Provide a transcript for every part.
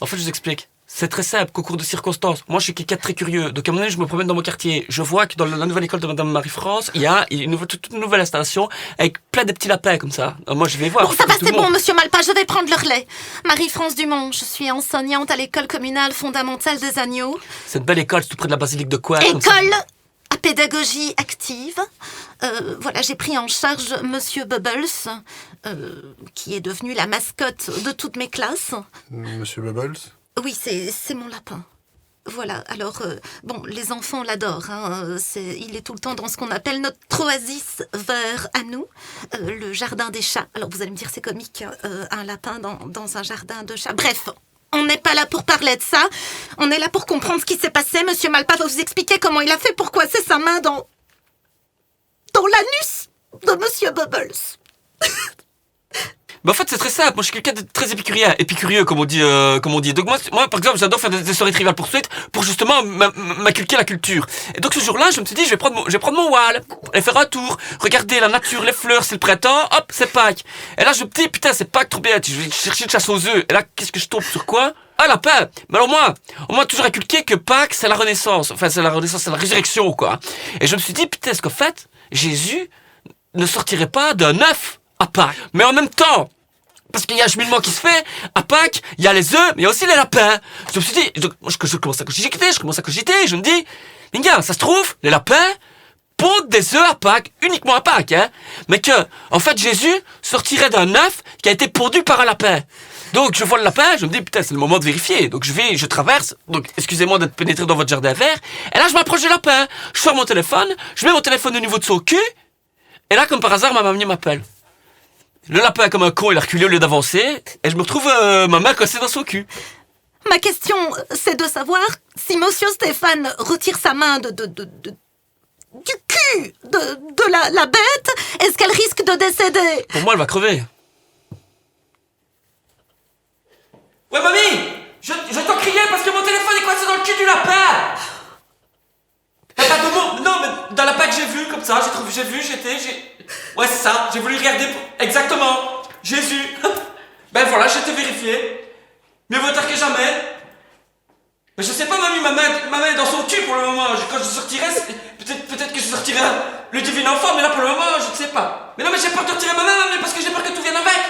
En fait, je vous explique. C'est très simple, concours de circonstances. Moi, je suis quelqu'un de très curieux. Donc, à un moment donné, je me promène dans mon quartier. Je vois que dans la nouvelle école de Madame Marie-France, il y a toute une nouvelle installation avec plein de petits lapins comme ça. Alors, moi, je vais voir. Bon, ça va, c'est bon, monsieur Malpas, je vais prendre le relais. Marie-France Dumont, je suis enseignante à l'école communale fondamentale des Agneaux. C'est une belle école, c'est tout près de la basilique de Couët. École à pédagogie active. Voilà, j'ai pris en charge monsieur Bubbles, qui est devenu la mascotte de toutes mes classes. Monsieur Bubbles? Oui, c'est mon lapin. Voilà, alors, bon, les enfants l'adorent. Hein, il est tout le temps dans ce qu'on appelle notre oasis vert à nous, le jardin des chats. Alors, vous allez me dire, c'est comique, un lapin dans un jardin de chats. Bref, on n'est pas là pour parler de ça. On est là pour comprendre ce qui s'est passé. Monsieur Malpas va vous expliquer comment il a fait pour coincer sa main dans l'anus de monsieur Bubbles. Mais en fait, c'est très simple. Moi, je suis quelqu'un de très épicurieux, comme on dit. Donc moi, par exemple, j'adore faire des soirées triviales poursuites pour justement m'inculquer la culture. Et donc ce jour-là, je me suis dit, je vais prendre mon voile, aller faire un tour, regarder la nature, les fleurs, c'est le printemps, hop, c'est Pâques. Et là, je me dis, putain, c'est Pâques, trop bien. Je vais chercher une chasse aux œufs. Et là, qu'est-ce que je tombe sur quoi? Ah, lapin. Mais alors moi, on m'a toujours inculqué que Pâques, c'est la Renaissance. Enfin, c'est la Renaissance, c'est la résurrection, quoi. Et je me suis dit, putain, est-ce qu'en fait, Jésus ne sortirait pas d'un œuf à Pâques? Mais en même temps, parce qu'il y a un cheminement qui se fait, à Pâques, il y a les œufs, mais il y a aussi les lapins. Je me suis dit, je commence à cogiter, je me dis, les gars, ça se trouve, les lapins pondent des œufs à Pâques, uniquement à Pâques, hein. Mais que, en fait, Jésus sortirait d'un œuf qui a été pondu par un lapin. Donc, je vois le lapin, je me dis, putain, c'est le moment de vérifier. Donc, je traverse, donc, excusez-moi d'être pénétré dans votre jardin vert, et là, je m'approche du lapin, je sors mon téléphone, je mets mon téléphone au niveau de son cul, et là, comme par hasard, ma mamie m'appelle. Le lapin, comme un con, il a reculé au lieu d'avancer, et je me retrouve ma main coincée dans son cul. Ma question, c'est de savoir si monsieur Stéphane retire sa main du cul de la bête, est-ce qu'elle risque de décéder? Pour moi, elle va crever. Ouais, mamie! Je t'en criais parce que mon téléphone est coincé dans le cul du lapin! T'as pas de mots? Non, mais d'un lapin que j'ai vu, comme ça, Ouais, c'est ça, j'ai voulu regarder exactement. Jésus. Ben voilà, j'ai été vérifié. Mieux vaut tard que jamais. Mais je sais pas, mamie, ma main est dans son cul pour le moment. Quand je sortirai, peut-être que je sortirai le divin enfant, mais là, pour le moment, je ne sais pas. Mais non, mais j'ai peur de retirer ma main, mamie, parce que j'ai peur que tout vienne avec.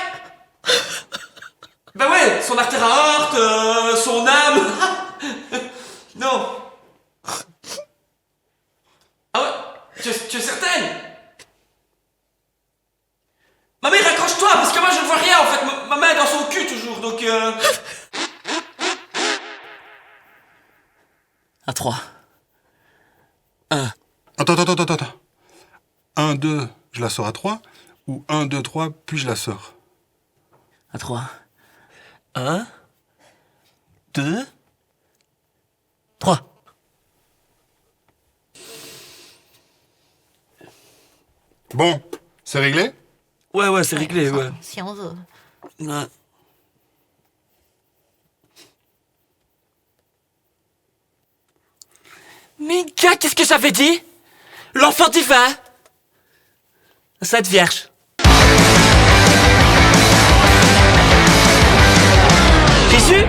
Ben ouais, son artère aorte, son âme. Non. Ah ouais, tu es certaine? Mamie, raccroche-toi, parce que moi je ne vois rien en fait, ma main est dans son cul toujours, donc À 3. 1. Attends. 1, 2, je la sors à 3, ou 1, 2, 3, puis je la sors? À 3. 1, 2, 3. Bon, c'est réglé? Ouais, c'est réglé, ouais. Si on veut. Ouais. Mais gars, qu'est-ce que j'avais dit? L'enfant divin! Sainte Vierge. Jésus?